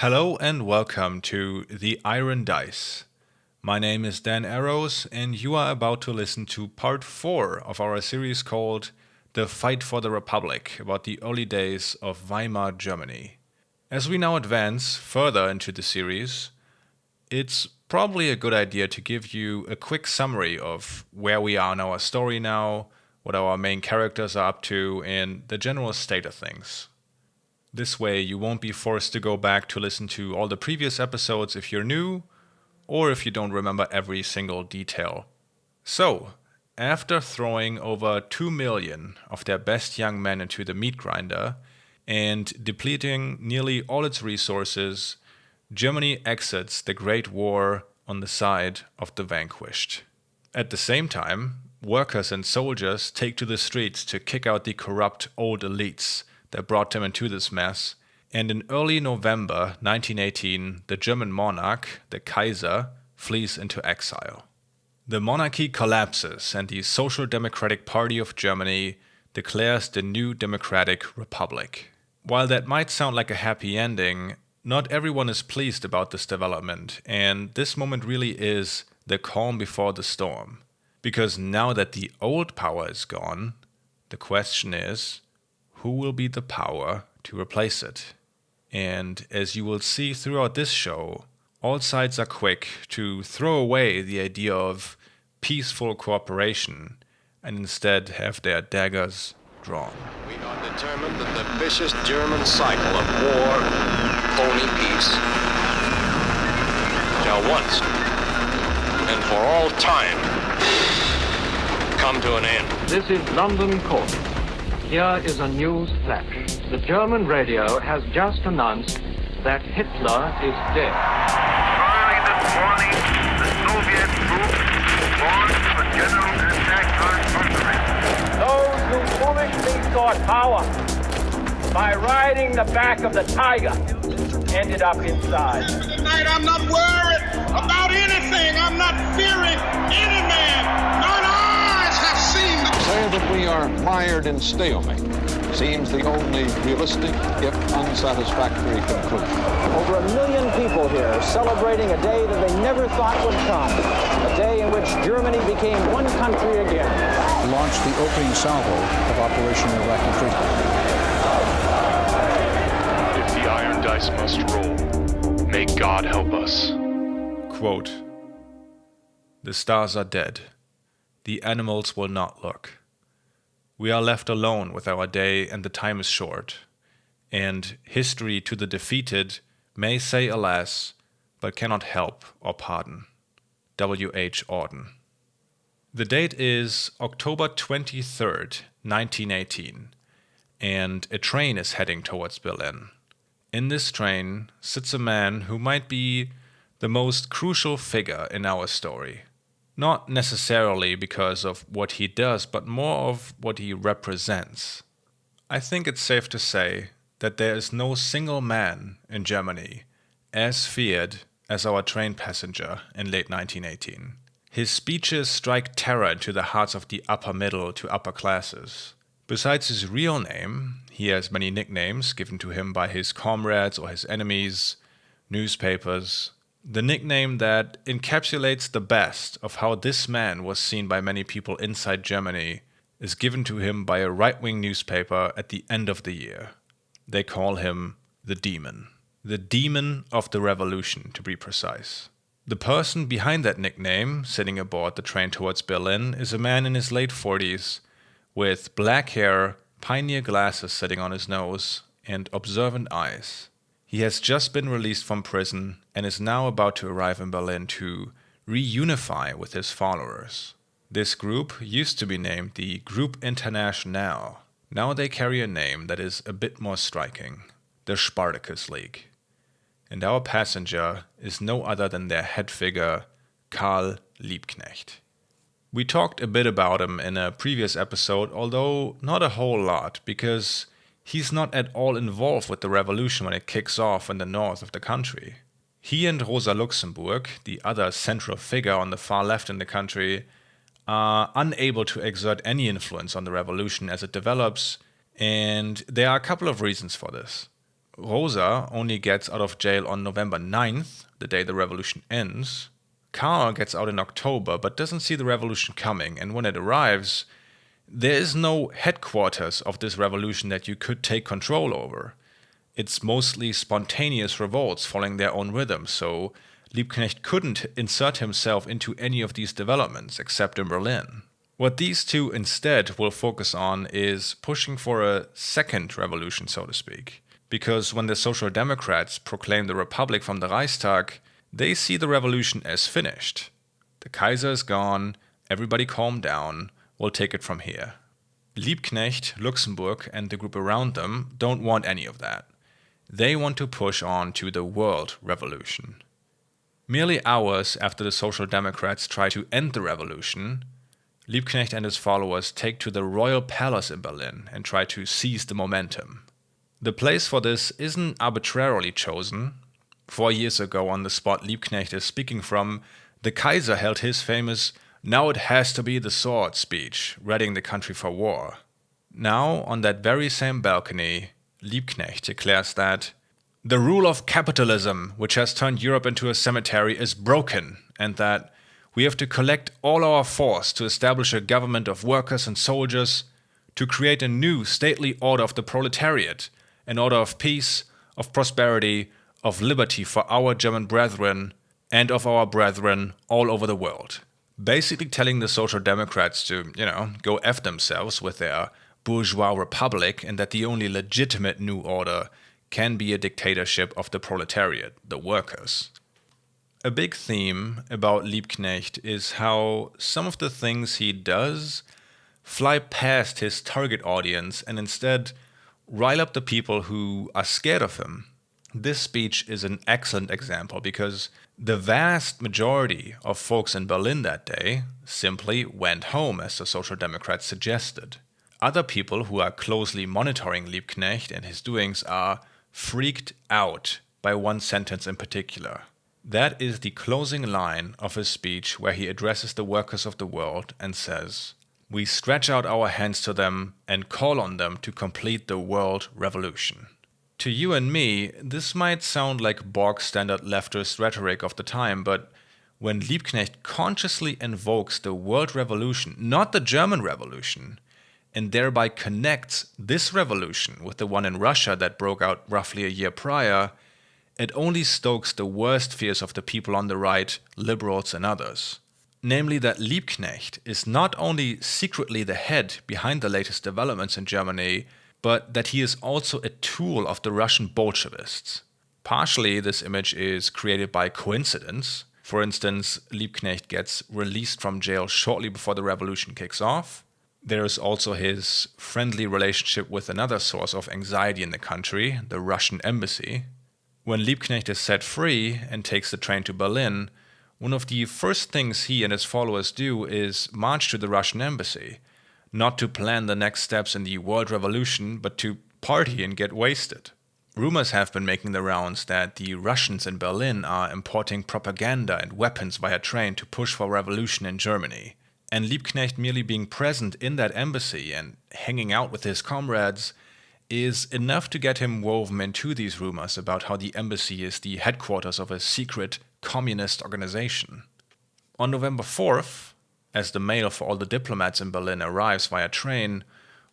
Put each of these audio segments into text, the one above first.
Hello and welcome to The Iron Dice. My name is Dan Arrows, and you are about to listen to part 4 of our series called The Fight for the Republic, about the early days of Weimar Germany. As we now advance further into the series, it's probably a good idea to give you a quick summary of where we are in our story now, what our main characters are up to, and the general state of things. This way you won't be forced to go back to listen to all the previous episodes if you're new, or if you don't remember every single detail. So, after throwing over 2 million of their best young men into the meat grinder, and depleting nearly all its resources, Germany exits the Great War on the side of the vanquished. At the same time, workers and soldiers take to the streets to kick out the corrupt old elites that brought them into this mess, and in early November 1918, the German monarch, the Kaiser, flees into exile. The monarchy collapses, and the Social Democratic Party of Germany declares the new democratic republic. While that might sound like a happy ending, not everyone is pleased about this development, and this moment really is the calm before the storm. Because now that the old power is gone, the question is, who will be the power to replace it? And as you will see throughout this show, all sides are quick to throw away the idea of peaceful cooperation and instead have their daggers drawn. We are determined that the vicious German cycle of war, phony peace, shall once and for all time come to an end. This is London Court. Here is a news flash. The German radio has just announced that Hitler is dead. Early this morning, the Soviet troops launched a general attack on Hungary. Those who foolishly sought power by riding the back of the tiger ended up inside. Tonight I'm not worried about anything. I'm not fearing any man. None eyes have seen the... Say that we are mired in stalemate seems the only realistic, if unsatisfactory, conclusion. Over 1 million people here celebrating a day that they never thought would come. A day in which Germany became one country again. Launched the opening salvo of Operation Iraqi Freedom. If the iron dice must roll, may God help us. Quote, "The stars are dead. The animals will not look. We are left alone with our day, and the time is short. And history to the defeated may say alas, but cannot help or pardon." W.H. Auden. The date is October 23rd, 1918, and a train is heading towards Berlin. In this train sits a man who might be the most crucial figure in our story. Not necessarily because of what he does, but more of what he represents. I think it's safe to say that there is no single man in Germany as feared as our train passenger in late 1918. His speeches strike terror into the hearts of the upper middle to upper classes. Besides his real name, he has many nicknames given to him by his comrades or his enemies, newspapers. The nickname that encapsulates the best of how this man was seen by many people inside Germany is given to him by a right-wing newspaper at the end of the year. They call him the Demon. The Demon of the Revolution, to be precise. The person behind that nickname, sitting aboard the train towards Berlin, is a man in his late 40s with black hair, pioneer glasses sitting on his nose, and observant eyes. He has just been released from prison and is now about to arrive in Berlin to reunify with his followers. This group used to be named the Group Internationale. Now they carry a name that is a bit more striking, the Spartacus League. And our passenger is no other than their head figure, Karl Liebknecht. We talked a bit about him in a previous episode, although not a whole lot, because he's not at all involved with the revolution when it kicks off in the north of the country. He and Rosa Luxemburg, the other central figure on the far left in the country, are unable to exert any influence on the revolution as it develops, and there are a couple of reasons for this. Rosa only gets out of jail on November 9th, the day the revolution ends. Karl gets out in October but doesn't see the revolution coming, and when it arrives, there is no headquarters of this revolution that you could take control over. It's mostly spontaneous revolts following their own rhythm, so Liebknecht couldn't insert himself into any of these developments except in Berlin. What these two instead will focus on is pushing for a second revolution, so to speak. Because when the Social Democrats proclaim the Republic from the Reichstag, they see the revolution as finished. The Kaiser is gone, everybody calm down, we'll take it from here. Liebknecht, Luxemburg, and the group around them don't want any of that. They want to push on to the World Revolution. Merely hours after the Social Democrats try to end the revolution, Liebknecht and his followers take to the Royal Palace in Berlin and try to seize the momentum. The place for this isn't arbitrarily chosen. 4 years ago on the spot Liebknecht is speaking from, the Kaiser held his famous "Now it has to be the sword" speech, readying the country for war. Now, on that very same balcony, Liebknecht declares that the rule of capitalism, which has turned Europe into a cemetery, is broken, and that we have to collect all our force to establish a government of workers and soldiers, to create a new stately order of the proletariat, an order of peace, of prosperity, of liberty for our German brethren, and of our brethren all over the world. Basically telling the Social Democrats to, go F themselves with their bourgeois republic, and that the only legitimate new order can be a dictatorship of the proletariat, the workers. A big theme about Liebknecht is how some of the things he does fly past his target audience and instead rile up the people who are scared of him. This speech is an excellent example because the vast majority of folks in Berlin that day simply went home, as the Social Democrats suggested. Other people who are closely monitoring Liebknecht and his doings are freaked out by one sentence in particular. That is the closing line of his speech where he addresses the workers of the world and says, "We stretch out our hands to them and call on them to complete the world revolution." To you and me, this might sound like bog standard leftist rhetoric of the time, but when Liebknecht consciously invokes the world revolution, not the German revolution, and thereby connects this revolution with the one in Russia that broke out roughly a year prior, it only stokes the worst fears of the people on the right, liberals and others. Namely that Liebknecht is not only secretly the head behind the latest developments in Germany, but that he is also a tool of the Russian Bolshevists. Partially, this image is created by coincidence. For instance, Liebknecht gets released from jail shortly before the revolution kicks off. There is also his friendly relationship with another source of anxiety in the country, the Russian embassy. When Liebknecht is set free and takes the train to Berlin, one of the first things he and his followers do is march to the Russian embassy, not to plan the next steps in the world revolution, but to party and get wasted. Rumors have been making the rounds that the Russians in Berlin are importing propaganda and weapons via train to push for revolution in Germany. And Liebknecht merely being present in that embassy and hanging out with his comrades is enough to get him woven into these rumors about how the embassy is the headquarters of a secret communist organization. On November 4th, as the mail for all the diplomats in Berlin arrives via train,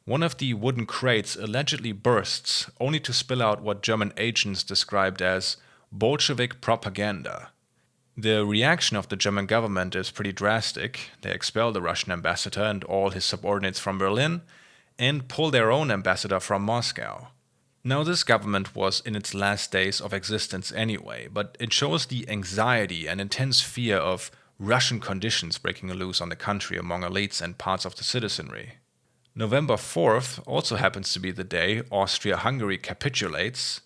one of the wooden crates allegedly bursts, only to spill out what German agents described as Bolshevik propaganda. The reaction of the German government is pretty drastic. They expel the Russian ambassador and all his subordinates from Berlin and pull their own ambassador from Moscow. Now, this government was in its last days of existence anyway, but it shows the anxiety and intense fear of Russian conditions breaking loose on the country among elites and parts of the citizenry. November 4th also happens to be the day Austria-Hungary capitulates,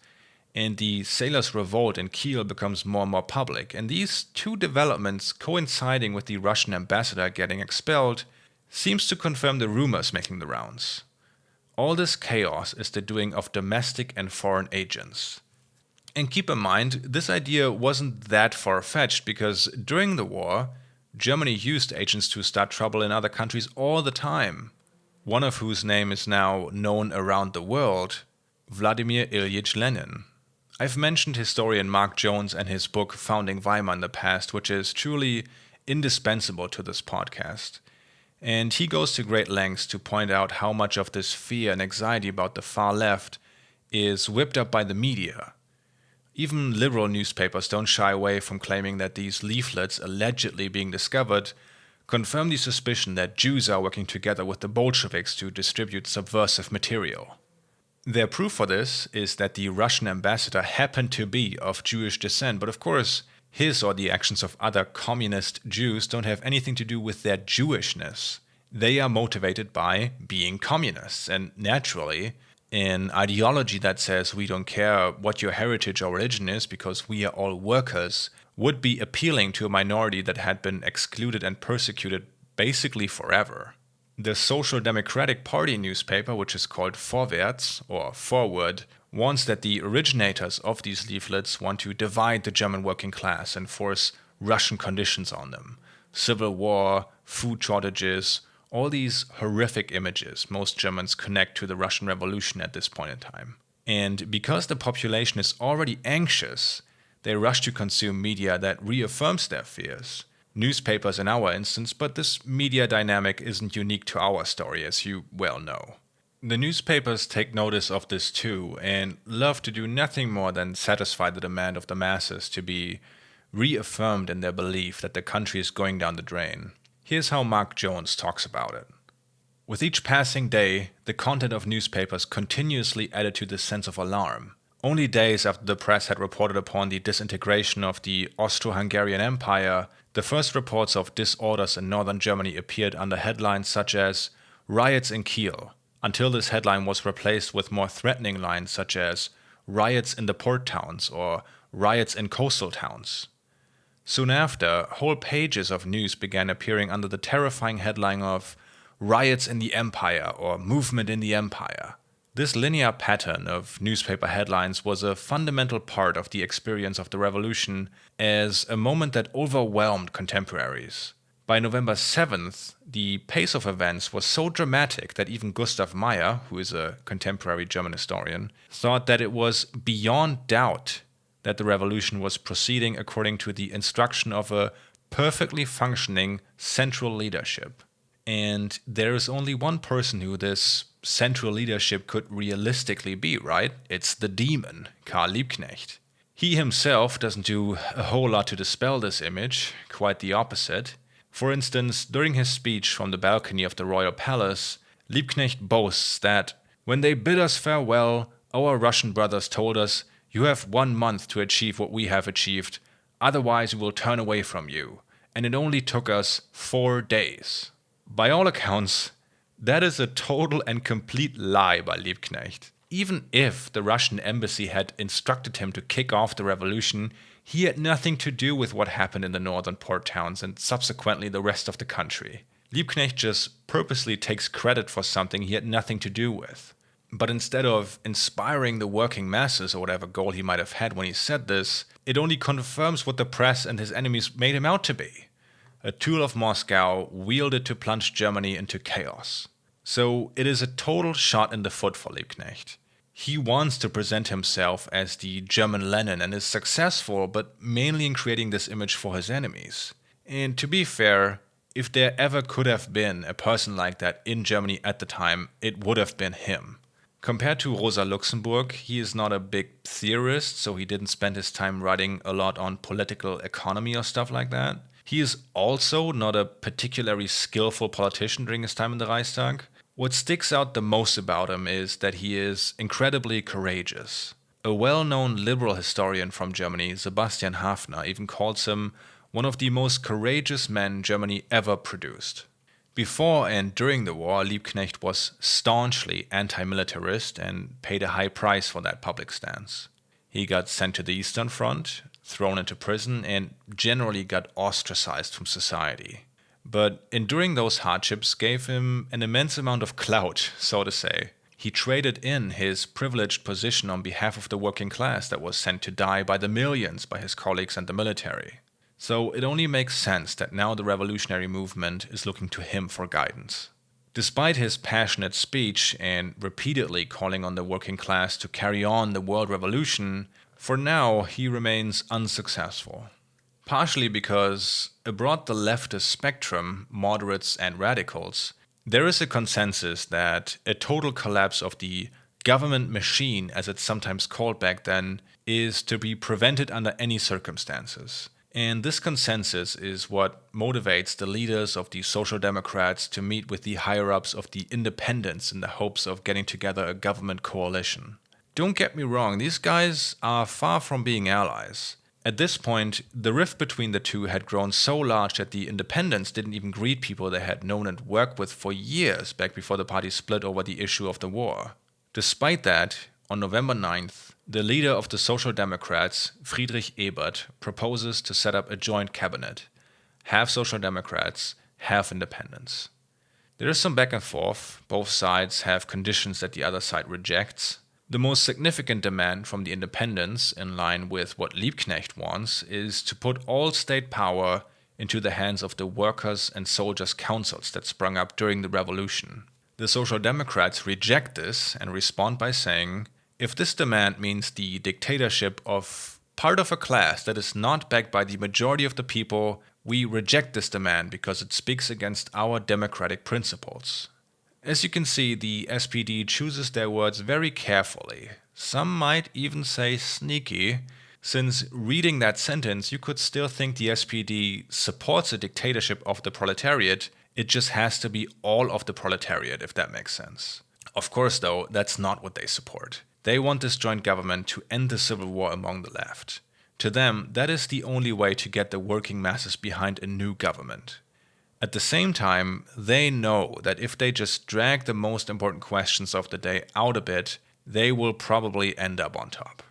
and the sailors' revolt in Kiel becomes more and more public. And these two developments coinciding with the Russian ambassador getting expelled seems to confirm the rumors making the rounds. All this chaos is the doing of domestic and foreign agents. And keep in mind, this idea wasn't that far-fetched because during the war, Germany used agents to start trouble in other countries all the time, one of whose name is now known around the world, Vladimir Ilyich Lenin. I've mentioned historian Mark Jones and his book Founding Weimar in the past, which is truly indispensable to this podcast. And he goes to great lengths to point out how much of this fear and anxiety about the far left is whipped up by the media. Even liberal newspapers don't shy away from claiming that these leaflets allegedly being discovered confirm the suspicion that Jews are working together with the Bolsheviks to distribute subversive material. Their proof for this is that the Russian ambassador happened to be of Jewish descent, but of course, his or the actions of other communist Jews don't have anything to do with their Jewishness. They are motivated by being communists, and naturally, an ideology that says we don't care what your heritage or religion is because we are all workers would be appealing to a minority that had been excluded and persecuted basically forever. The Social Democratic Party newspaper, which is called Vorwärts, or Forward, warns that the originators of these leaflets want to divide the German working class and force Russian conditions on them. Civil war, food shortages, all these horrific images most Germans connect to the Russian Revolution at this point in time. And because the population is already anxious, they rush to consume media that reaffirms their fears. Newspapers in our instance, but this media dynamic isn't unique to our story, as you well know. The newspapers take notice of this too, and love to do nothing more than satisfy the demand of the masses to be reaffirmed in their belief that the country is going down the drain. Here's how Mark Jones talks about it. With each passing day, the content of newspapers continuously added to this sense of alarm. Only days after the press had reported upon the disintegration of the Austro-Hungarian Empire, the first reports of disorders in northern Germany appeared under headlines such as "Riots in Kiel," until this headline was replaced with more threatening lines such as "Riots in the port towns" or "Riots in coastal towns." Soon after, whole pages of news began appearing under the terrifying headline of "Riots in the Empire" or "Movement in the Empire." This linear pattern of newspaper headlines was a fundamental part of the experience of the revolution as a moment that overwhelmed contemporaries. By November 7th, the pace of events was so dramatic that even Gustav Meyer, who is a contemporary German historian, thought that it was beyond doubt that the revolution was proceeding according to the instruction of a perfectly functioning central leadership. And there is only one person who this central leadership could realistically be, right? It's the demon, Karl Liebknecht. He himself doesn't do a whole lot to dispel this image, quite the opposite. For instance, during his speech from the balcony of the royal palace, Liebknecht boasts that, "When they bid us farewell, our Russian brothers told us, 'You have 1 month to achieve what we have achieved, otherwise we will turn away from you,' and it only took us 4 days." By all accounts, that is a total and complete lie by Liebknecht. Even if the Russian embassy had instructed him to kick off the revolution, he had nothing to do with what happened in the northern port towns and subsequently the rest of the country. Liebknecht just purposely takes credit for something he had nothing to do with. But instead of inspiring the working masses or whatever goal he might have had when he said this, it only confirms what the press and his enemies made him out to be. A tool of Moscow wielded to plunge Germany into chaos. So it is a total shot in the foot for Liebknecht. He wants to present himself as the German Lenin and is successful, but mainly in creating this image for his enemies. And to be fair, if there ever could have been a person like that in Germany at the time, it would have been him. Compared to Rosa Luxemburg, he is not a big theorist, so he didn't spend his time writing a lot on political economy or stuff like that. He is also not a particularly skillful politician during his time in the Reichstag. What sticks out the most about him is that he is incredibly courageous. A well-known liberal historian from Germany, Sebastian Hafner, even calls him one of the most courageous men Germany ever produced. Before and during the war, Liebknecht was staunchly anti-militarist and paid a high price for that public stance. He got sent to the Eastern Front, thrown into prison, and generally got ostracized from society. But enduring those hardships gave him an immense amount of clout, so to say. He traded in his privileged position on behalf of the working class that was sent to die by the millions by his colleagues and the military. So it only makes sense that now the revolutionary movement is looking to him for guidance. Despite his passionate speech and repeatedly calling on the working class to carry on the world revolution, For now, he remains unsuccessful. Partially because, abroad the leftist spectrum, moderates and radicals, there is a consensus that a total collapse of the government machine, as it's sometimes called back then, is to be prevented under any circumstances. And this consensus is what motivates the leaders of the Social Democrats to meet with the higher-ups of the Independents in the hopes of getting together a government coalition. Don't get me wrong, these guys are far from being allies. At this point, the rift between the two had grown so large that the Independents didn't even greet people they had known and worked with for years back before the party split over the issue of the war. Despite that, on November 9th, the leader of the Social Democrats, Friedrich Ebert, proposes to set up a joint cabinet, half Social Democrats, half Independents. There is some back and forth, both sides have conditions that the other side rejects. The most significant demand from the Independents, in line with what Liebknecht wants, is to put all state power into the hands of the workers' and soldiers' councils that sprung up during the Revolution. The Social Democrats reject this and respond by saying, if this demand means the dictatorship of part of a class that is not backed by the majority of the people, we reject this demand because it speaks against our democratic principles. As you can see, the SPD chooses their words very carefully. Some might even say sneaky, since reading that sentence you could still think the SPD supports a dictatorship of the proletariat. It just has to be all of the proletariat, if that makes sense. Of course, though, that's not what they support. They want this joint government to end the civil war among the left. To them, that is the only way to get the working masses behind a new government. At the same time, they know that if they just drag the most important questions of the day out a bit, they will probably end up on top.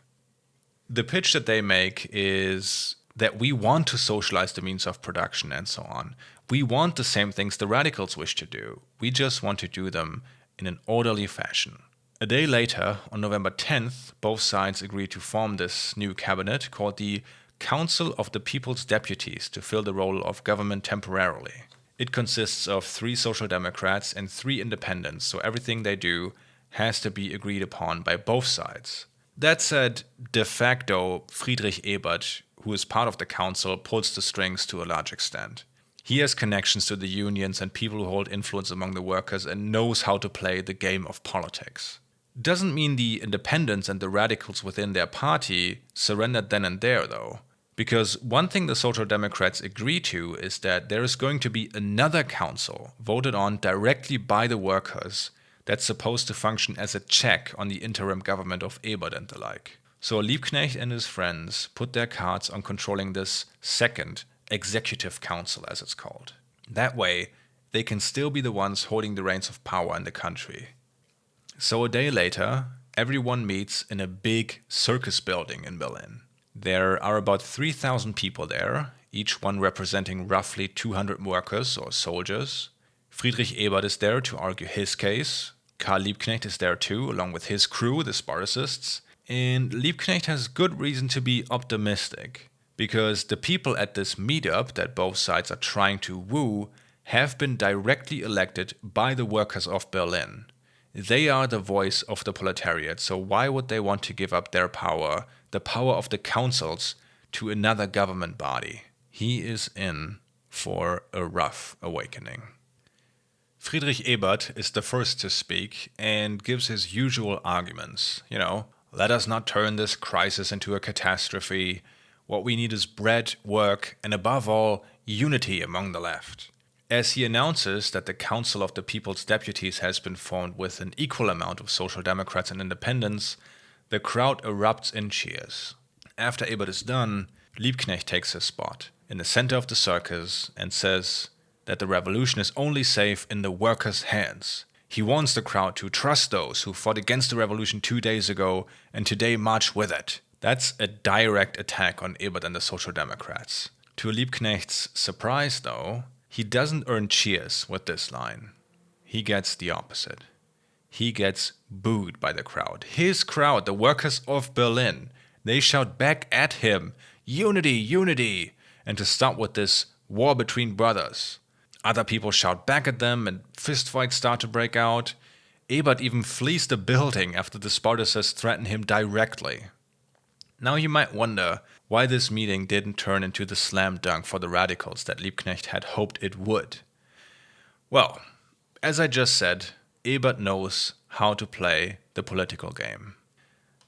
The pitch that they make is that we want to socialize the means of production and so on. We want the same things the radicals wish to do. We just want to do them in an orderly fashion. A day later, on November 10th, both sides agreed to form this new cabinet called the Council of the People's Deputies to fill the role of government temporarily. It consists of 3 Social Democrats and 3 Independents, so everything they do has to be agreed upon by both sides. That said, de facto, Friedrich Ebert, who is part of the council, pulls the strings to a large extent. He has connections to the unions and people who hold influence among the workers and knows how to play the game of politics. Doesn't mean the Independents and the radicals within their party surrendered then and there, though. Because one thing the Social Democrats agree to is that there is going to be another council voted on directly by the workers that's supposed to function as a check on the interim government of Ebert and the like. So Liebknecht and his friends put their cards on controlling this second executive council, as it's called. That way, they can still be the ones holding the reins of power in the country. So a day later, everyone meets in a big circus building in Berlin. There are about 3,000 people there, each one representing roughly 200 workers or soldiers. Friedrich Ebert is there to argue his case. Karl Liebknecht is there too, along with his crew, the Spartacists. And Liebknecht has good reason to be optimistic, because the people at this meetup that both sides are trying to woo have been directly elected by the workers of Berlin. They are the voice of the proletariat, so why would they want to give up their power, the power of the councils, to another government body? He is in for a rough awakening. Friedrich Ebert is the first to speak and gives his usual arguments. Let us not turn this crisis into a catastrophe. What we need is bread, work, and above all, unity among the left. As he announces that the Council of the People's Deputies has been formed with an equal amount of Social Democrats and Independents, the crowd erupts in cheers. After Ebert is done, Liebknecht takes his spot in the center of the circus and says that the revolution is only safe in the workers' hands. He wants the crowd to trust those who fought against the revolution 2 days ago and today march with it. That's a direct attack on Ebert and the Social Democrats. To Liebknecht's surprise, though, he doesn't earn cheers with this line. He gets the opposite. He gets booed by the crowd. His crowd, the workers of Berlin, they shout back at him, "Unity, unity!" and to stop with this war between brothers. Other people shout back at them and fistfights start to break out. Ebert even flees the building after the Spartacists threaten him directly. Now you might wonder why this meeting didn't turn into the slam dunk for the radicals that Liebknecht had hoped it would. Well, as I just said, Ebert knows how to play the political game.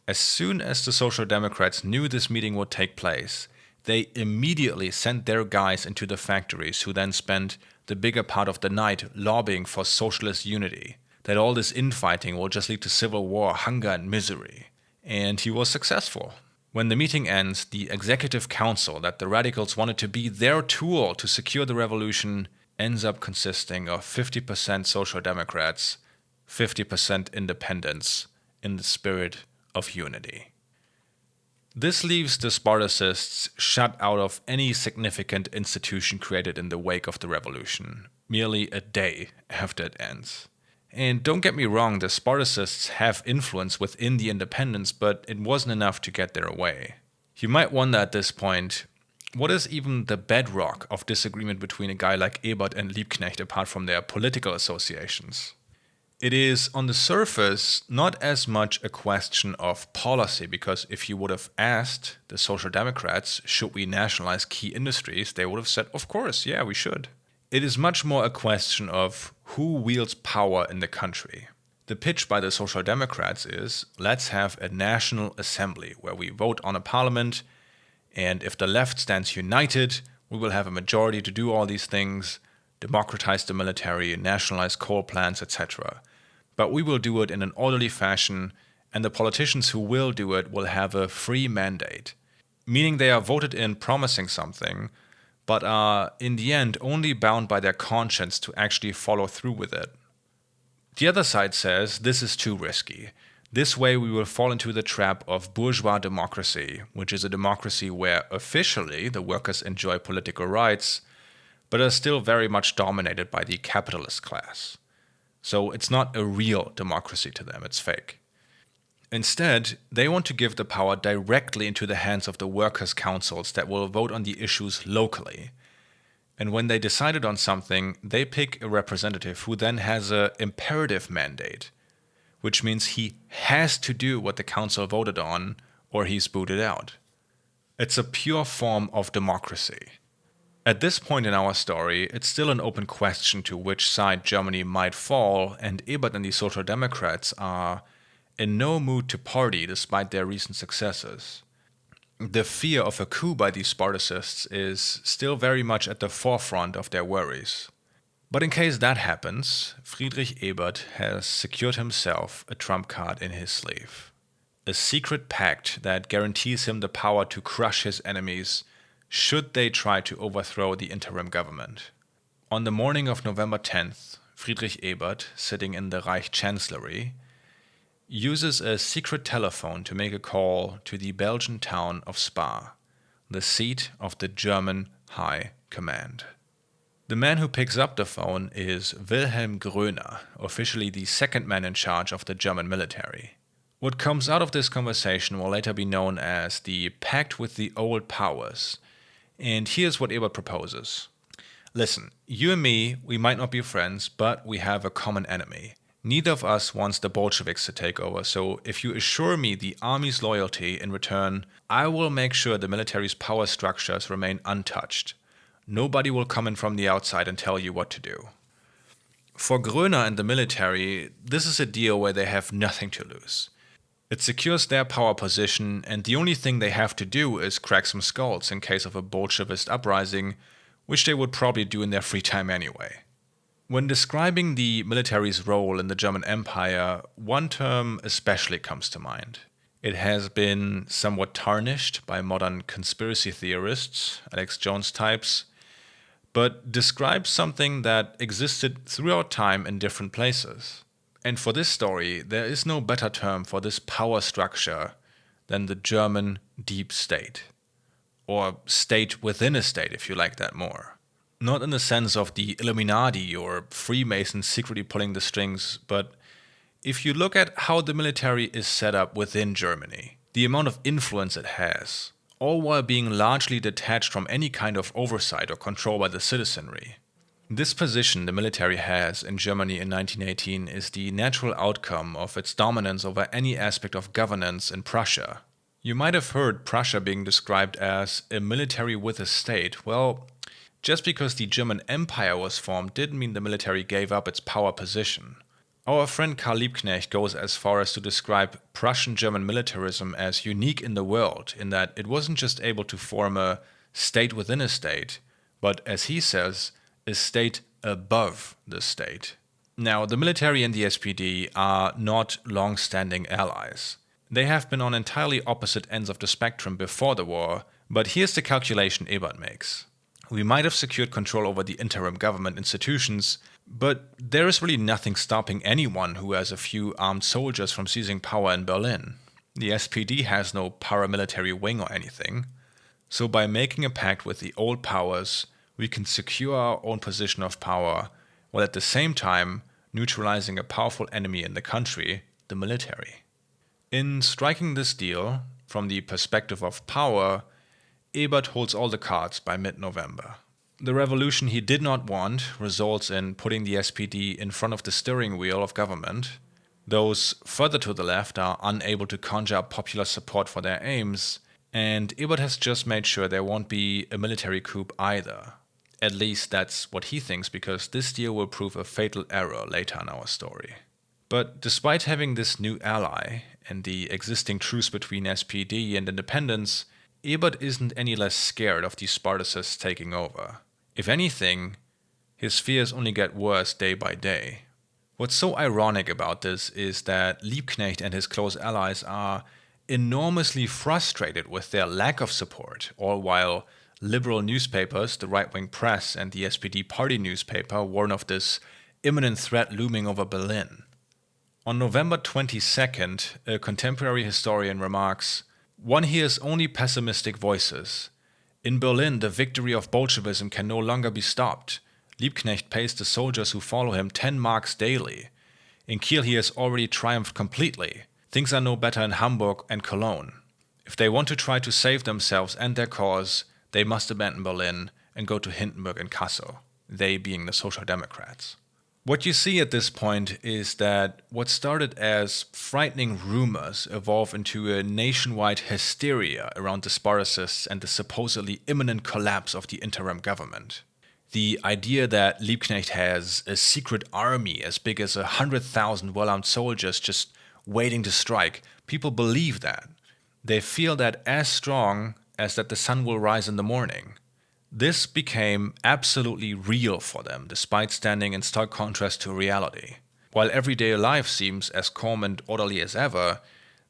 As soon as the Social Democrats knew this meeting would take place, they immediately sent their guys into the factories who then spent the bigger part of the night lobbying for socialist unity, that all this infighting will just lead to civil war, hunger and misery. And he was successful. When the meeting ends, the executive council that the radicals wanted to be their tool to secure the revolution ends up consisting of 50% Social Democrats, 50% independents in the spirit of unity. This leaves the Spartacists shut out of any significant institution created in the wake of the revolution, merely a day after it ends. And don't get me wrong, the Spartacists have influence within the independents, but it wasn't enough to get their way. You might wonder at this point, what is even the bedrock of disagreement between a guy like Ebert and Liebknecht apart from their political associations? It is, on the surface, not as much a question of policy, because if you would have asked the Social Democrats, should we nationalize key industries, they would have said, of course, yeah, we should. It is much more a question of who wields power in the country. The pitch by the Social Democrats is, let's have a national assembly where we vote on a parliament, and if the left stands united, we will have a majority to do all these things, democratize the military, nationalize coal plants, etc. But we will do it in an orderly fashion, and the politicians who will do it will have a free mandate, meaning they are voted in promising something, but are, in the end, only bound by their conscience to actually follow through with it. The other side says this is too risky. This way we will fall into the trap of bourgeois democracy, which is a democracy where officially the workers enjoy political rights, but are still very much dominated by the capitalist class. So it's not a real democracy to them, it's fake. Instead, they want to give the power directly into the hands of the workers' councils that will vote on the issues locally. And when they decided on something, they pick a representative who then has an imperative mandate, which means he has to do what the council voted on or he's booted out. It's a pure form of democracy. At this point in our story, it's still an open question to which side Germany might fall, and Ebert and the Social Democrats are in no mood to party despite their recent successes. The fear of a coup by these Spartacists is still very much at the forefront of their worries. But in case that happens, Friedrich Ebert has secured himself a trump card in his sleeve. A secret pact that guarantees him the power to crush his enemies should they try to overthrow the interim government. On the morning of November 10th, Friedrich Ebert, sitting in the Reich Chancellery, uses a secret telephone to make a call to the Belgian town of Spa, the seat of the German High Command. The man who picks up the phone is Wilhelm Gröner, officially the second man in charge of the German military. What comes out of this conversation will later be known as the Pact with the Old Powers, and here's what Ebert proposes. Listen, you and me, we might not be friends, but we have a common enemy. Neither of us wants the Bolsheviks to take over, so if you assure me the army's loyalty in return, I will make sure the military's power structures remain untouched. Nobody will come in from the outside and tell you what to do. For Gröner and the military, this is a deal where they have nothing to lose. It secures their power position, and the only thing they have to do is crack some skulls in case of a Bolshevist uprising, which they would probably do in their free time anyway. When describing the military's role in the German Empire, one term especially comes to mind. It has been somewhat tarnished by modern conspiracy theorists, Alex Jones types, but describes something that existed throughout time in different places. And for this story, there is no better term for this power structure than the German deep state. Or state within a state, if you like that more. Not in the sense of the Illuminati or Freemasons secretly pulling the strings, but if you look at how the military is set up within Germany, the amount of influence it has, all while being largely detached from any kind of oversight or control by the citizenry. This position the military has in Germany in 1918 is the natural outcome of its dominance over any aspect of governance in Prussia. You might have heard Prussia being described as a military with a state. Well, just because the German Empire was formed didn't mean the military gave up its power position. Our friend Karl Liebknecht goes as far as to describe Prussian-German militarism as unique in the world, in that it wasn't just able to form a state within a state, but, as he says, a state above the state. Now, the military and the SPD are not long-standing allies. They have been on entirely opposite ends of the spectrum before the war, but here's the calculation Ebert makes. We might have secured control over the interim government institutions, but there is really nothing stopping anyone who has a few armed soldiers from seizing power in Berlin. The SPD has no paramilitary wing or anything. So by making a pact with the old powers, we can secure our own position of power, while at the same time neutralizing a powerful enemy in the country, the military. In striking this deal, from the perspective of power, Ebert holds all the cards by mid-November. The revolution he did not want results in putting the SPD in front of the steering wheel of government. Those further to the left are unable to conjure up popular support for their aims, and Ebert has just made sure there won't be a military coup either. At least that's what he thinks, because this deal will prove a fatal error later in our story. But despite having this new ally and the existing truce between SPD and independents, Ebert isn't any less scared of the Spartacists taking over. If anything, his fears only get worse day by day. What's so ironic about this is that Liebknecht and his close allies are enormously frustrated with their lack of support, all while liberal newspapers, the right-wing press, and the SPD party newspaper warn of this imminent threat looming over Berlin. On November 22nd, a contemporary historian remarks, "One hears only pessimistic voices. In Berlin, the victory of Bolshevism can no longer be stopped. Liebknecht pays the soldiers who follow him 10 marks daily. In Kiel he has already triumphed completely. Things are no better in Hamburg and Cologne. If they want to try to save themselves and their cause, they must abandon Berlin and go to Hindenburg and Kassel," they being the Social Democrats. What you see at this point is that what started as frightening rumors evolve into a nationwide hysteria around the Spartacists and the supposedly imminent collapse of the interim government. The idea that Liebknecht has a secret army as big as 100,000 well-armed soldiers just waiting to strike, people believe that. They feel that as strong as that the sun will rise in the morning. This became absolutely real for them, despite standing in stark contrast to reality. While everyday life seems as calm and orderly as ever,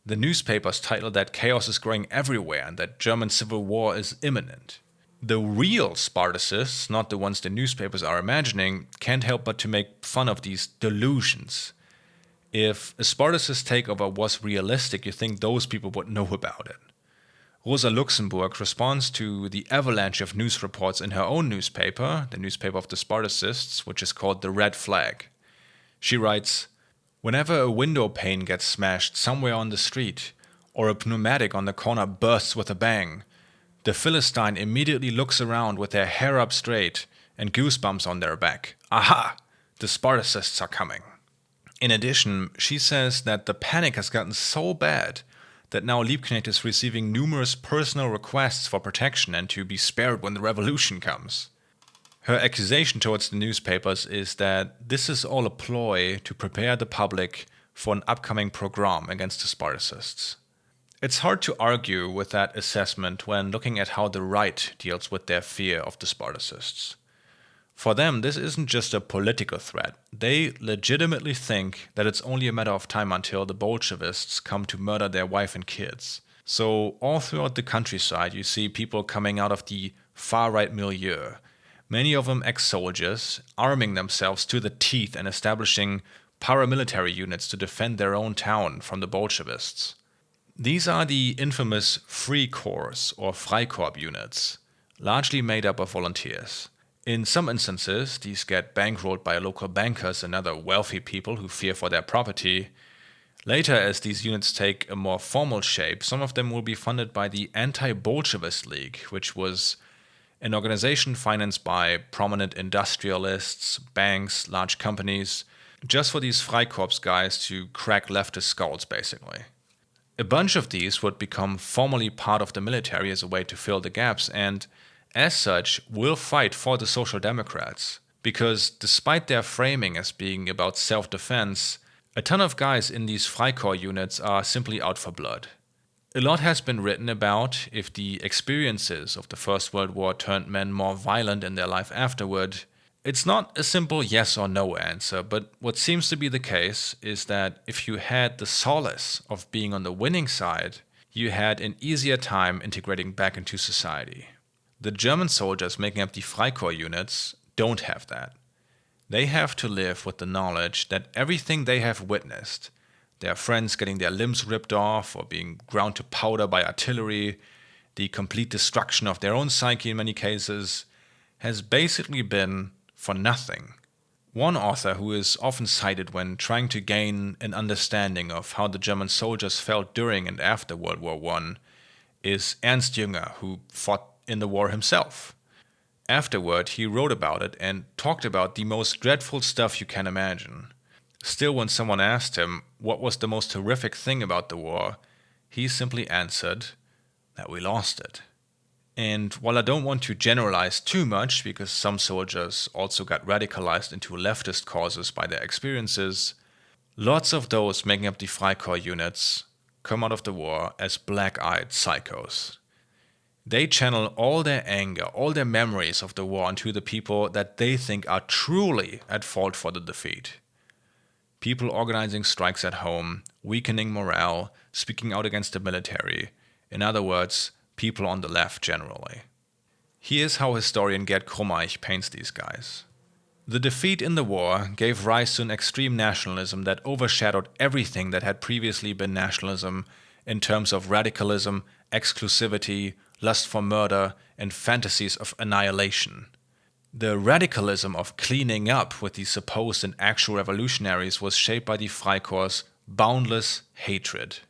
the newspapers title that chaos is growing everywhere and that German civil war is imminent. The real Spartacists, not the ones the newspapers are imagining, can't help but to make fun of these delusions. If a Spartacist takeover was realistic, you think those people would know about it. Rosa Luxemburg responds to the avalanche of news reports in her own newspaper, the newspaper of the Spartacists, which is called The Red Flag. She writes, "Whenever a window pane gets smashed somewhere on the street, or a pneumatic on the corner bursts with a bang, the Philistine immediately looks around with their hair up straight and goosebumps on their back. Aha! The Spartacists are coming." In addition, she says that the panic has gotten so bad that now Liebknecht is receiving numerous personal requests for protection and to be spared when the revolution comes. Her accusation towards the newspapers is that this is all a ploy to prepare the public for an upcoming pogrom against the Spartacists. It's hard to argue with that assessment when looking at how the right deals with their fear of the Spartacists. For them, this isn't just a political threat. They legitimately think that it's only a matter of time until the Bolshevists come to murder their wife and kids. So all throughout the countryside, you see people coming out of the far-right milieu, many of them ex-soldiers, arming themselves to the teeth and establishing paramilitary units to defend their own town from the Bolshevists. These are the infamous Freikorps or Freikorps units, largely made up of volunteers. In some instances, these get bankrolled by local bankers and other wealthy people who fear for their property. Later, as these units take a more formal shape, some of them will be funded by the Anti-Bolshevist League, which was an organization financed by prominent industrialists, banks, large companies, just for these Freikorps guys to crack leftist skulls, basically. A bunch of these would become formally part of the military as a way to fill the gaps, and as such will fight for the Social Democrats, because despite their framing as being about self-defense, a ton of guys in these Freikorps units are simply out for blood. A lot has been written about if the experiences of the First World War turned men more violent in their life afterward. It's not a simple yes or no answer, but what seems to be the case is that if you had the solace of being on the winning side, you had an easier time integrating back into society. The German soldiers making up the Freikorps units don't have that. They have to live with the knowledge that everything they have witnessed, their friends getting their limbs ripped off or being ground to powder by artillery, the complete destruction of their own psyche in many cases, has basically been for nothing. One author who is often cited when trying to gain an understanding of how the German soldiers felt during and after World War I is Ernst Jünger, who fought in the war himself. Afterward, he wrote about it and talked about the most dreadful stuff you can imagine. Still, when someone asked him what was the most horrific thing about the war, he simply answered that we lost it. And while I don't want to generalize too much, because some soldiers also got radicalized into leftist causes by their experiences, lots of those making up the Freikorps units come out of the war as black-eyed psychos. They channel all their anger, all their memories of the war onto the people that they think are truly at fault for the defeat. People organizing strikes at home, weakening morale, speaking out against the military. In other words, people on the left generally. Here's how historian Gerd Krumeich paints these guys. The defeat in the war gave rise to an extreme nationalism that overshadowed everything that had previously been nationalism in terms of radicalism, exclusivity, lust for murder, and fantasies of annihilation. The radicalism of cleaning up with the supposed and actual revolutionaries was shaped by the Freikorps' boundless hatred.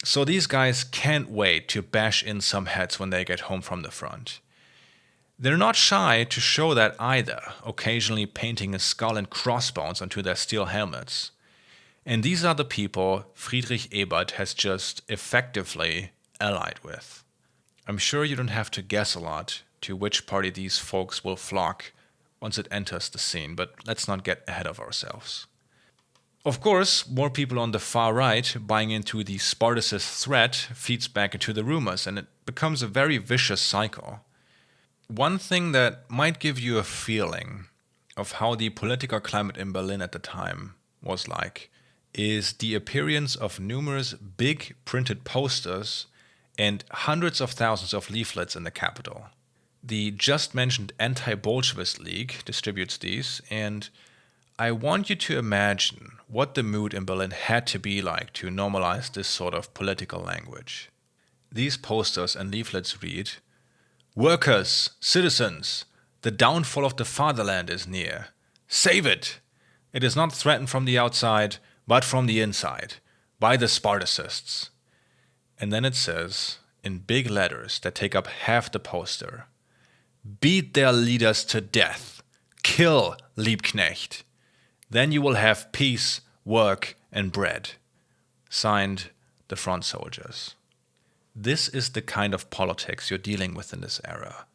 So these guys can't wait to bash in some heads when they get home from the front. They're not shy to show that either, occasionally painting a skull and crossbones onto their steel helmets. And these are the people Friedrich Ebert has just effectively allied with. I'm sure you don't have to guess a lot to which party these folks will flock once it enters the scene, but let's not get ahead of ourselves. Of course, more people on the far right buying into the Spartacist threat feeds back into the rumors, and it becomes a very vicious cycle. One thing that might give you a feeling of how the political climate in Berlin at the time was like is the appearance of numerous big printed posters and hundreds of thousands of leaflets in the capital. The just mentioned Anti-Bolshevist League distributes these, and I want you to imagine what the mood in Berlin had to be like to normalize this sort of political language. These posters and leaflets read, "Workers, citizens, the downfall of the fatherland is near. Save it! It is not threatened from the outside, but from the inside, by the Spartacists." And then it says, in big letters that take up half the poster, "Beat their leaders to death. Kill Liebknecht. Then you will have peace, work, and bread." Signed, the front soldiers. This is the kind of politics you're dealing with in this era.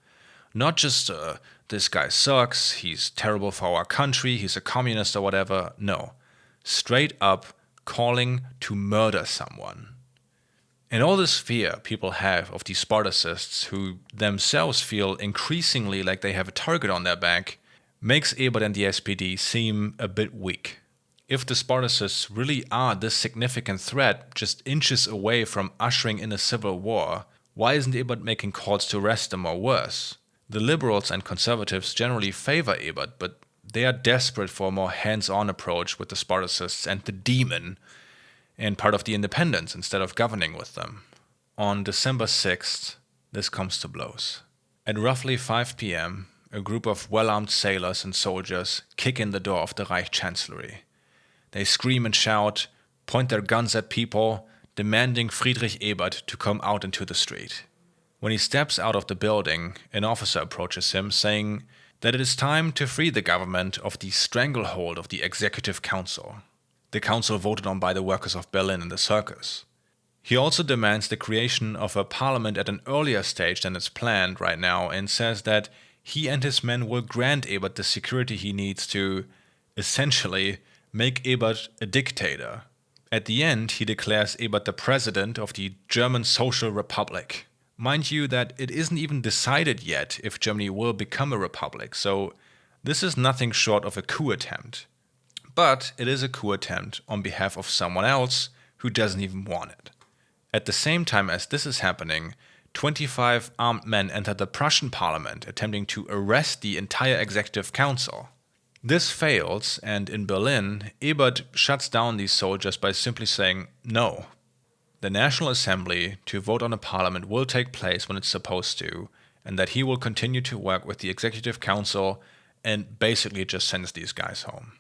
Not just, this guy sucks, he's terrible for our country, he's a communist or whatever. No. Straight up calling to murder someone. And all this fear people have of the Spartacists, who themselves feel increasingly like they have a target on their back, makes Ebert and the SPD seem a bit weak. If the Spartacists really are this significant threat just inches away from ushering in a civil war, why isn't Ebert making calls to arrest them or worse? The liberals and conservatives generally favor Ebert, but they are desperate for a more hands-on approach with the Spartacists and the demon, and part of the independents instead of governing with them. On December 6th, this comes to blows. At roughly 5 p.m., a group of well-armed sailors and soldiers kick in the door of the Reich Chancellery. They scream and shout, point their guns at people, demanding Friedrich Ebert to come out into the street. When he steps out of the building, an officer approaches him, saying that it is time to free the government of the stranglehold of the Executive Council. The council voted on by the workers of Berlin in the circus. He also demands the creation of a parliament at an earlier stage than is planned right now and says that he and his men will grant Ebert the security he needs to, essentially, make Ebert a dictator. At the end, he declares Ebert the president of the German Social Republic. Mind you that it isn't even decided yet if Germany will become a republic, so this is nothing short of a coup attempt. But it is a coup attempt on behalf of someone else who doesn't even want it. At the same time as this is happening, 25 armed men enter the Prussian parliament, attempting to arrest the entire executive council. This fails, and in Berlin, Ebert shuts down these soldiers by simply saying no. The National Assembly to vote on a parliament will take place when it's supposed to, and that he will continue to work with the executive council and basically just sends these guys home.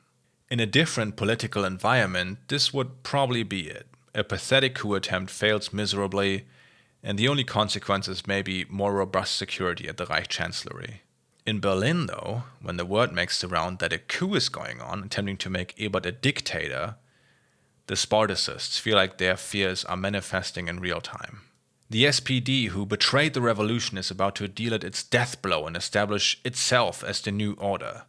In a different political environment, this would probably be it. A pathetic coup attempt fails miserably, and the only consequences may be more robust security at the Reich Chancellery. In Berlin, though, when the word makes the round that a coup is going on, attempting to make Ebert a dictator, the Spartacists feel like their fears are manifesting in real time. The SPD, who betrayed the revolution, is about to deal it its death blow and establish itself as the new order.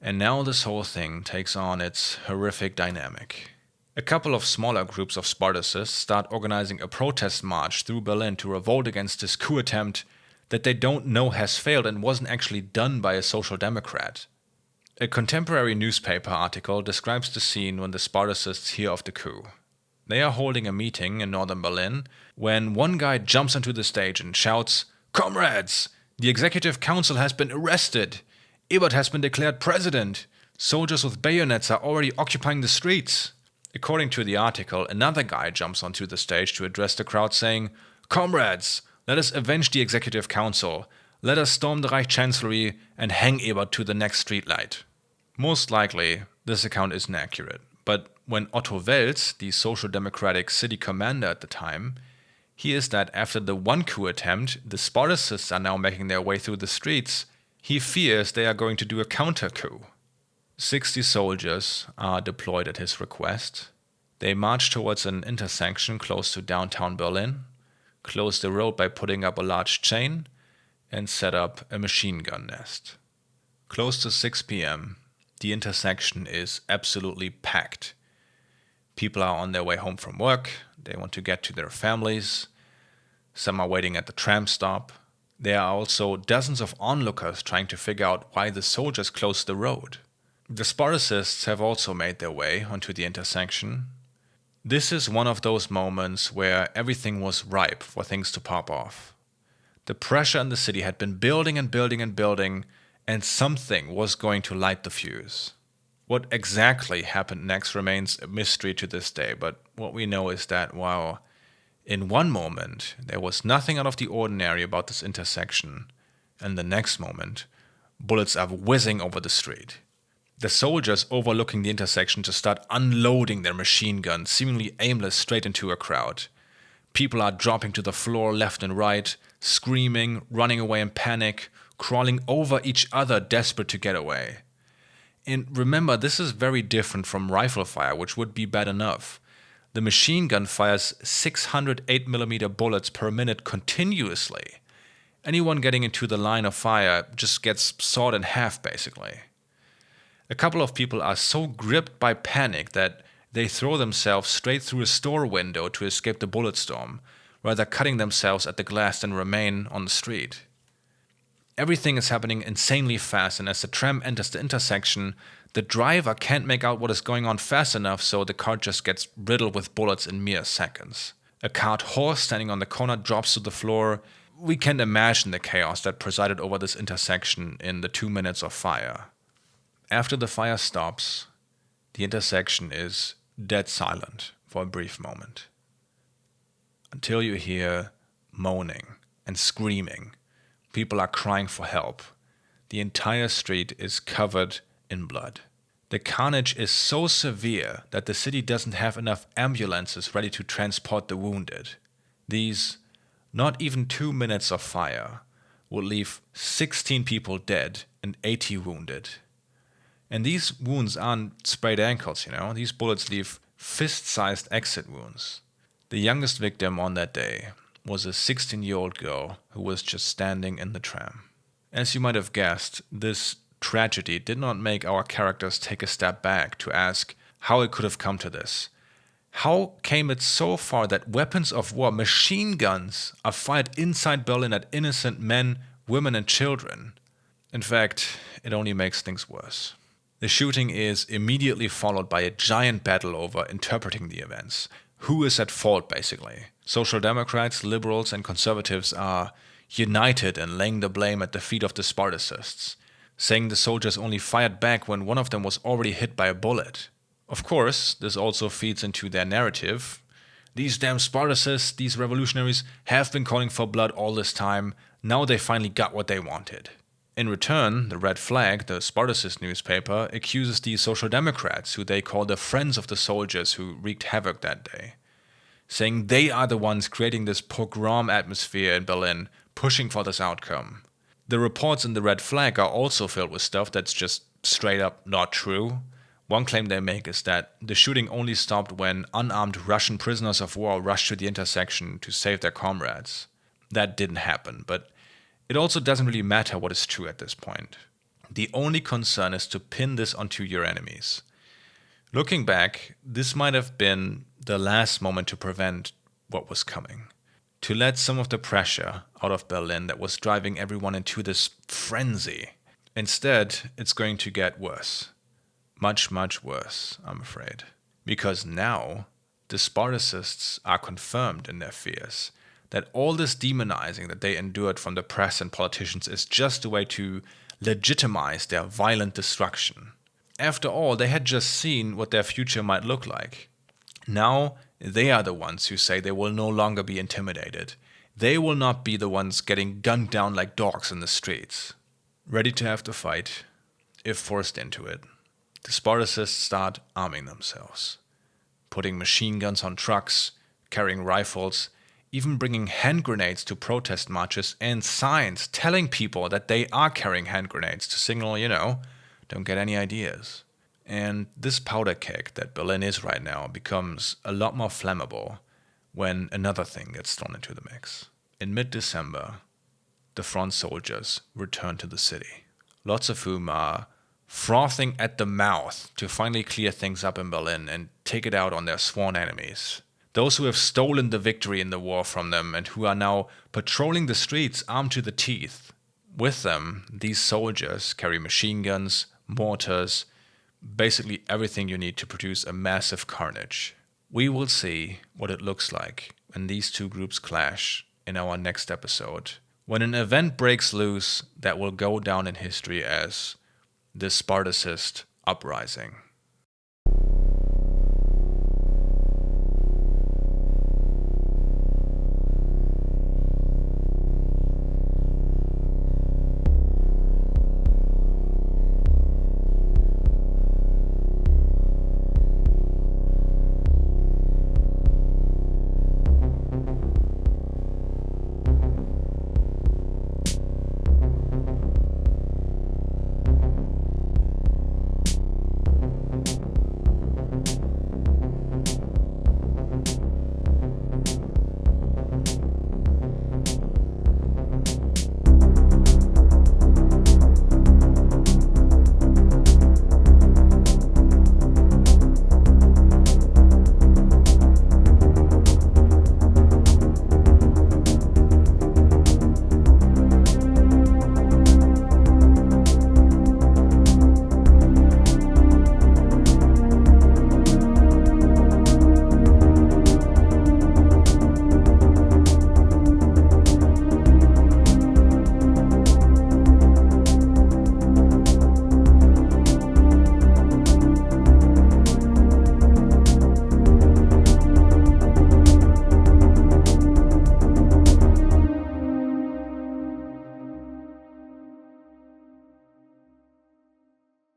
And now this whole thing takes on its horrific dynamic. A couple of smaller groups of Spartacists start organizing a protest march through Berlin to revolt against this coup attempt that they don't know has failed and wasn't actually done by a social democrat. A contemporary newspaper article describes the scene when the Spartacists hear of the coup. They are holding a meeting in northern Berlin when one guy jumps onto the stage and shouts, "Comrades, the executive council has been arrested. Ebert has been declared president. Soldiers with bayonets are already occupying the streets." According to the article, another guy jumps onto the stage to address the crowd saying, "Comrades, let us avenge the executive council. Let us storm the Reich Chancellery and hang Ebert to the next streetlight." Most likely, this account isn't accurate, but when Otto Wels, the social democratic city commander at the time, hears that after the one coup attempt, the Spartacists are now making their way through the streets, he fears they are going to do a counter-coup. 60 soldiers are deployed at his request. They march towards an intersection close to downtown Berlin, close the road by putting up a large chain, and set up a machine gun nest. Close to 6 p.m., the intersection is absolutely packed. People are on their way home from work, they want to get to their families, some are waiting at the tram stop. There are also dozens of onlookers trying to figure out why the soldiers closed the road. The Spartacists have also made their way onto the intersection. This is one of those moments where everything was ripe for things to pop off. The pressure in the city had been building and building and building, and something was going to light the fuse. What exactly happened next remains a mystery to this day, but what we know is that while in one moment there was nothing out of the ordinary about this intersection, and the next moment bullets are whizzing over the street. The soldiers overlooking the intersection just start unloading their machine guns, seemingly aimless, straight into a crowd. People are dropping to the floor left and right, screaming, running away in panic, crawling over each other, desperate to get away. And remember, this is very different from rifle fire, which would be bad enough. The machine gun fires 600 8mm bullets per minute continuously. Anyone getting into the line of fire just gets sawed in half, basically. A couple of people are so gripped by panic that they throw themselves straight through a store window to escape the bullet storm, rather cutting themselves at the glass than remain on the street. Everything is happening insanely fast, and as the tram enters the intersection, the driver can't make out what is going on fast enough, so the car just gets riddled with bullets in mere seconds. A cart horse standing on the corner drops to the floor. We can't imagine the chaos that presided over this intersection in the 2 minutes of fire. After the fire stops, the intersection is dead silent for a brief moment, until you hear moaning and screaming. People are crying for help. The entire street is covered in blood. The carnage is so severe that the city doesn't have enough ambulances ready to transport the wounded. These, not even 2 minutes of fire, would leave 16 people dead and 80 wounded. And these wounds aren't sprayed ankles, These bullets leave fist-sized exit wounds. The youngest victim on that day was a 16-year-old girl who was just standing in the tram. As you might have guessed, this tragedy did not make our characters take a step back to ask how it could have come to this. How came it so far that weapons of war, machine guns, are fired inside Berlin at innocent men, women and children? In fact, it only makes things worse. The shooting is immediately followed by a giant battle over interpreting the events. Who is at fault, basically? Social Democrats, liberals and conservatives are united in laying the blame at the feet of the Spartacists, saying the soldiers only fired back when one of them was already hit by a bullet. Of course, this also feeds into their narrative. These damn Spartacists, these revolutionaries, have been calling for blood all this time. Now they finally got what they wanted. In return, the Red Flag, the Spartacist newspaper, accuses the Social Democrats, who they call the friends of the soldiers who wreaked havoc that day, saying they are the ones creating this pogrom atmosphere in Berlin, pushing for this outcome. The reports in the Red Flag are also filled with stuff that's just straight up not true. One claim they make is that the shooting only stopped when unarmed Russian prisoners of war rushed to the intersection to save their comrades. That didn't happen, but it also doesn't really matter what is true at this point. The only concern is to pin this onto your enemies. Looking back, this might have been the last moment to prevent what was coming. To let some of the pressure out of Berlin that was driving everyone into this frenzy. Instead, it's going to get worse. Much, much worse, I'm afraid. Because now, the Spartacists are confirmed in their fears that all this demonizing that they endured from the press and politicians is just a way to legitimize their violent destruction. After all, they had just seen what their future might look like. Now, they are the ones who say they will no longer be intimidated. They will not be the ones getting gunned down like dogs in the streets. Ready to have the fight, if forced into it, the Spartacists start arming themselves, putting machine guns on trucks, carrying rifles, even bringing hand grenades to protest marches and signs telling people that they are carrying hand grenades to signal, don't get any ideas. And this powder keg that Berlin is right now becomes a lot more flammable when another thing gets thrown into the mix. In mid-December, the front soldiers return to the city, lots of whom are frothing at the mouth to finally clear things up in Berlin and take it out on their sworn enemies. Those who have stolen the victory in the war from them and who are now patrolling the streets armed to the teeth. With them, these soldiers carry machine guns, mortars, basically everything you need to produce a massive carnage. We will see what it looks like when these two groups clash in our next episode, when an event breaks loose that will go down in history as the Spartacist uprising.